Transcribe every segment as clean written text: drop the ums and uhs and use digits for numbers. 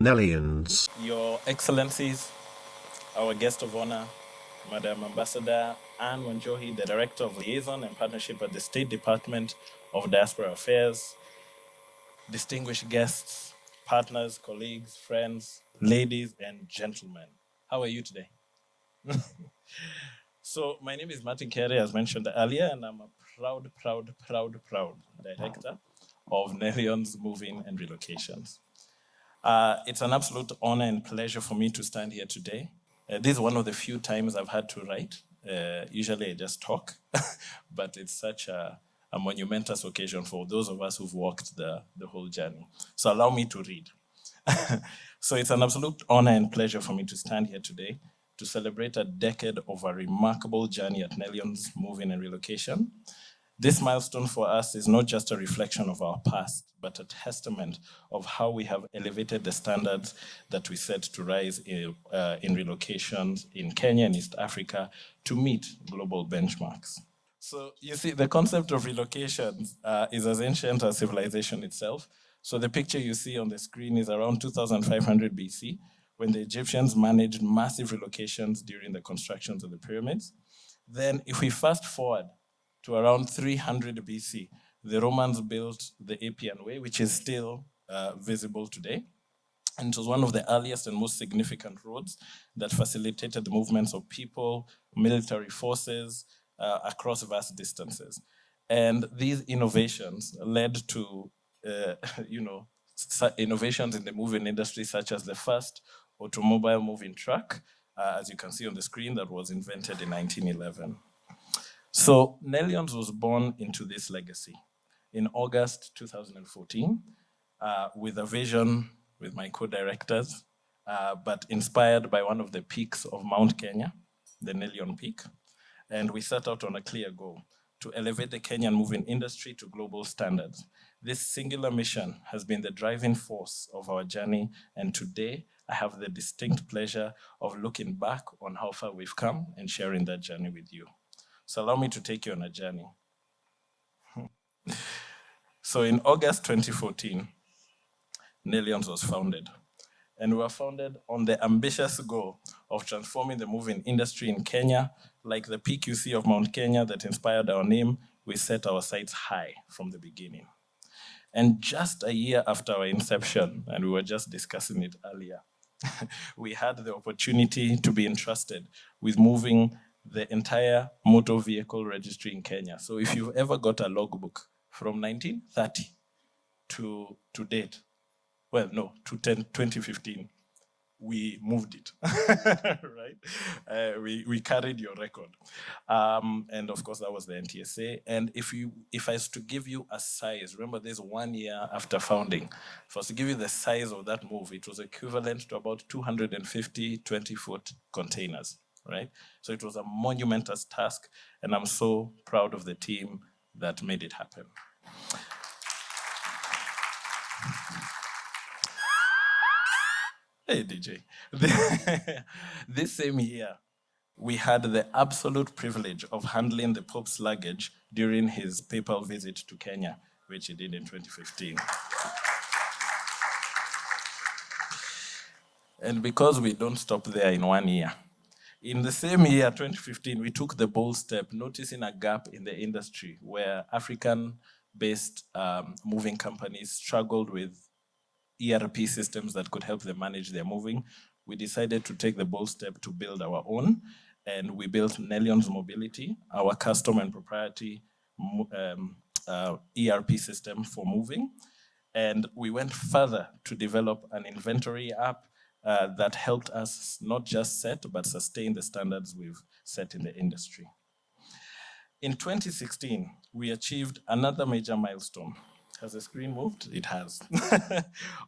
Nellions. Your Excellencies, our guest of honor, Madam Ambassador Anne Wanjohi, the Director of Liaison and Partnership at the State Department of Diaspora Affairs, distinguished guests, partners, colleagues, friends, ladies and gentlemen. How are you today? So my name is Martin Kiarie, as mentioned earlier, and I'm a proud director of Nellions Moving and Relocations. It's an absolute honor and pleasure for me to stand here today. This is one of the few times I've had to write. Usually I just talk, but it's such a monumentous occasion for those of us who've walked the whole journey. So allow me to read. So it's an absolute honor and pleasure for me to stand here today to celebrate a decade of a remarkable journey at Nellions Moving and Relocation. This milestone for us is not just a reflection of our past, but a testament of how we have elevated the standards that we set to rise in relocations in Kenya and East Africa to meet global benchmarks. So you see, the concept of relocations is as ancient as civilization itself. So the picture you see on the screen is around 2500 BC, when the Egyptians managed massive relocations during the constructions of the pyramids. Then if we fast forward to around 300 BC, the Romans built the Appian Way, which is still visible today. And it was one of the earliest and most significant roads that facilitated the movements of people, military forces across vast distances. And these innovations led to, innovations in the moving industry, such as the first automobile moving truck, as you can see on the screen, that was invented in 1911. So Nellions was born into this legacy in August 2014 with a vision with my co-directors, but inspired by one of the peaks of Mount Kenya, the Nellion Peak. And we set out on a clear goal to elevate the Kenyan moving industry to global standards. This singular mission has been the driving force of our journey, and today I have the distinct pleasure of looking back on how far we've come and sharing that journey with you. So allow me to take you on a journey. So in August 2014, Nellions was founded. And we were founded on the ambitious goal of transforming the moving industry in Kenya. Like the peak you see of Mount Kenya that inspired our name, we set our sights high from the beginning. And just a year after our inception, and we were just discussing it earlier, we had the opportunity to be entrusted with moving the entire motor vehicle registry in Kenya. So if you've ever got a logbook from 1930 to date, well, no, to 2015, we moved it, right? We carried your record. And of course, that was the NTSA. And if I was to give you a size, remember this 1 year after founding, if I was to give you the size of that move, it was equivalent to about 250 20-foot containers. Right? So it was a monumentous task, and I'm so proud of the team that made it happen. Hey, DJ. This same year, we had the absolute privilege of handling the Pope's luggage during his papal visit to Kenya, which he did in 2015. And because we don't stop there in 1 year, in the same year, 2015, we took the bold step, noticing a gap in the industry where African-based moving companies struggled with ERP systems that could help them manage their moving. We decided to take the bold step to build our own, and we built Nellions Mobility, our custom and proprietary ERP system for moving. And we went further to develop an inventory app that helped us not just set, but sustain the standards we've set in the industry. In 2016, we achieved another major milestone. Has the screen moved? It has.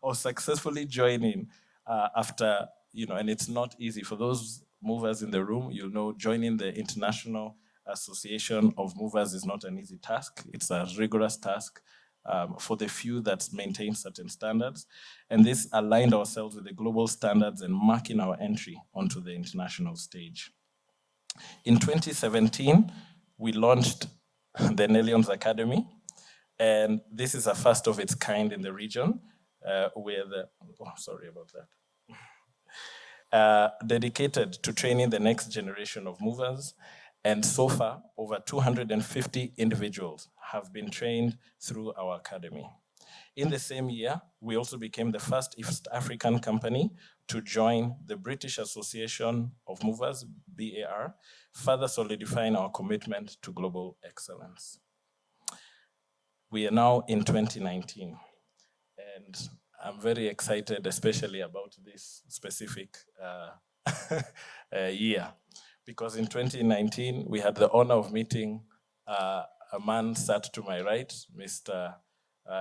Or successfully joining after, and it's not easy. For those movers in the room, joining the International Association of Movers is not an easy task. It's a rigorous task. For the few that maintain certain standards. And this aligned ourselves with the global standards and marking our entry onto the international stage. In 2017, we launched the Nellions Academy, and this is a first of its kind in the region. sorry about that. Dedicated to training the next generation of movers. And so far, over 250 individuals have been trained through our academy. In the same year, we also became the first East African company to join the British Association of Movers, BAR, further solidifying our commitment to global excellence. We are now in 2019, and I'm very excited, especially about this specific year, because in 2019, we had the honor of meeting a man sat to my right, Mr.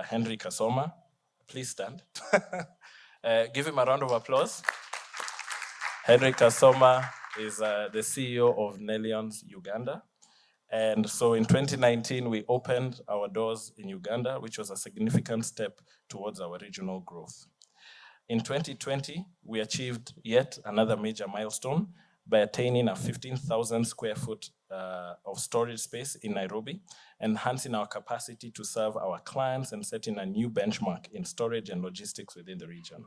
Henry Kasoma. Please stand. Give him a round of applause. Henry Kasoma is the CEO of Nellions, Uganda. And so in 2019, we opened our doors in Uganda, which was a significant step towards our regional growth. In 2020, we achieved yet another major milestone by attaining a 15,000 square foot of storage space in Nairobi, enhancing our capacity to serve our clients and setting a new benchmark in storage and logistics within the region.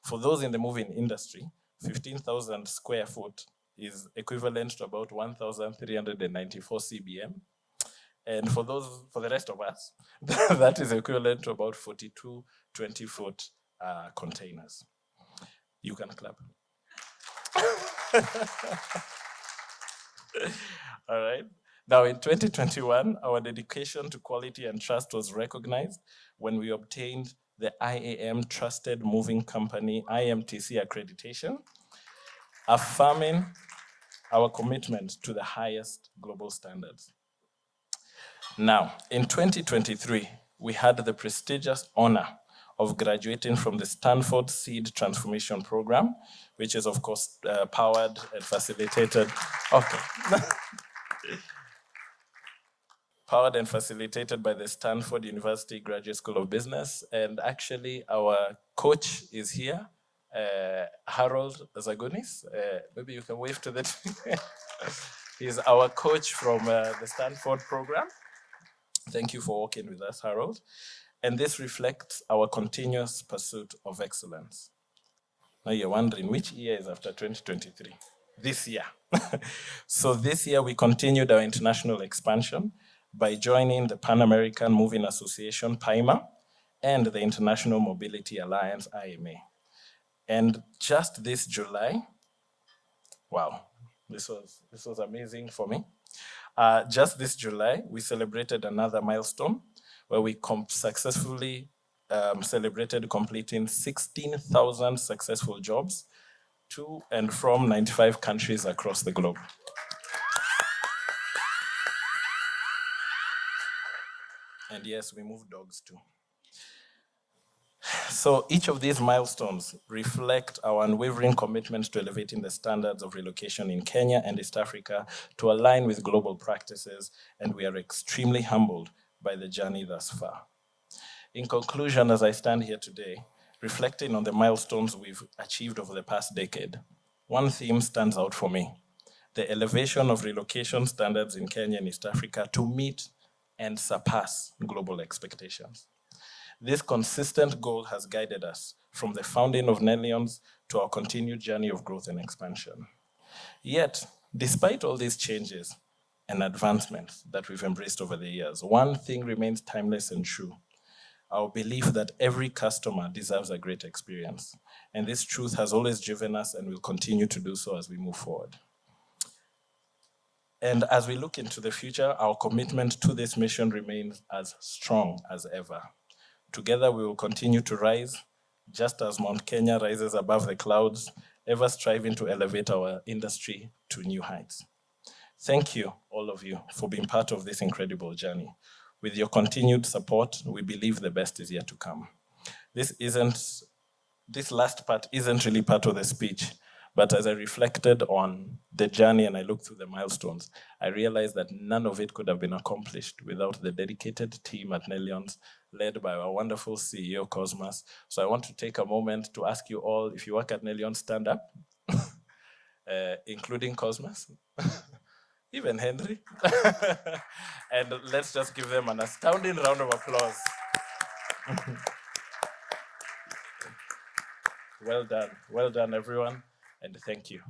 For those in the moving industry, 15,000 square foot is equivalent to about 1,394 CBM. And for the rest of us, that is equivalent to about 42 20-foot containers. You can clap. All right. Now, in 2021, our dedication to quality and trust was recognized when we obtained the IAM Trusted Moving Company IMTC accreditation, affirming our commitment to the highest global standards. Now, in 2023, we had the prestigious honor of graduating from the Stanford Seed Transformation Program, which is, of course, powered and facilitated. Okay. Powered and facilitated by the Stanford University Graduate School of Business. And actually, our coach is here, Harold Zagunis. Maybe you can wave to the team. He's our coach from the Stanford program. Thank you for working with us, Harold. And this reflects our continuous pursuit of excellence. Now you're wondering, which year is after 2023? This year. So this year we continued our international expansion by joining the Pan American Moving Association, PAIMA, and the International Mobility Alliance, IMA. And just this July, wow, this was amazing for me. Just this July, we celebrated another milestone where we successfully celebrated completing 16,000 successful jobs to and from 95 countries across the globe. And yes, we moved dogs too. So each of these milestones reflect our unwavering commitment to elevating the standards of relocation in Kenya and East Africa to align with global practices, and we are extremely humbled by the journey thus far. In conclusion, as I stand here today, reflecting on the milestones we've achieved over the past decade, one theme stands out for me: the elevation of relocation standards in Kenya and East Africa to meet and surpass global expectations. This consistent goal has guided us from the founding of Nellions to our continued journey of growth and expansion. Yet, despite all these changes and advancements that we've embraced over the years, one thing remains timeless and true: our belief that every customer deserves a great experience. And this truth has always driven us and will continue to do so as we move forward. And as we look into the future, our commitment to this mission remains as strong as ever. Together, we will continue to rise, just as Mount Kenya rises above the clouds, ever striving to elevate our industry to new heights. Thank you, all of you, for being part of this incredible journey. With your continued support, we believe the best is yet to come. This last part isn't really part of the speech, but as I reflected on the journey and I looked through the milestones, I realized that none of it could have been accomplished without the dedicated team at Nellions, led by our wonderful CEO, Cosmas. So I want to take a moment to ask you all, if you work at Nellions, stand up, including Cosmas, even Henry. And let's just give them an astounding round of applause. Well done, everyone, and thank you.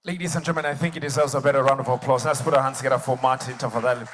Ladies and gentlemen, I think it deserves a better round of applause. Let's put our hands together for Martin Tafadhali.